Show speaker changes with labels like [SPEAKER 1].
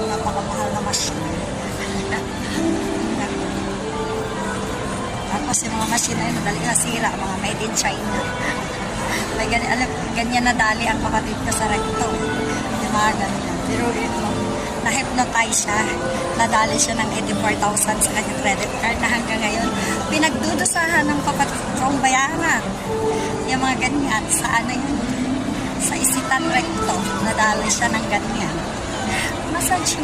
[SPEAKER 1] napakamahal na machine. Tapos yung mga machine na yun, madali nasira, mga made in China. May ganyan na dali ang kapatid ko sa recto. Yung mga ganyan. Pero ito, na-hypnotize siya. Nadali siya ng 84,000 sa kanyang credit card na hanggang ngayon pinagdudusahan ng kapatid kong bayaran. Yung mga ganyan, sa ano yun? Sa isitan recto, nadali siya ng ganyan. Massage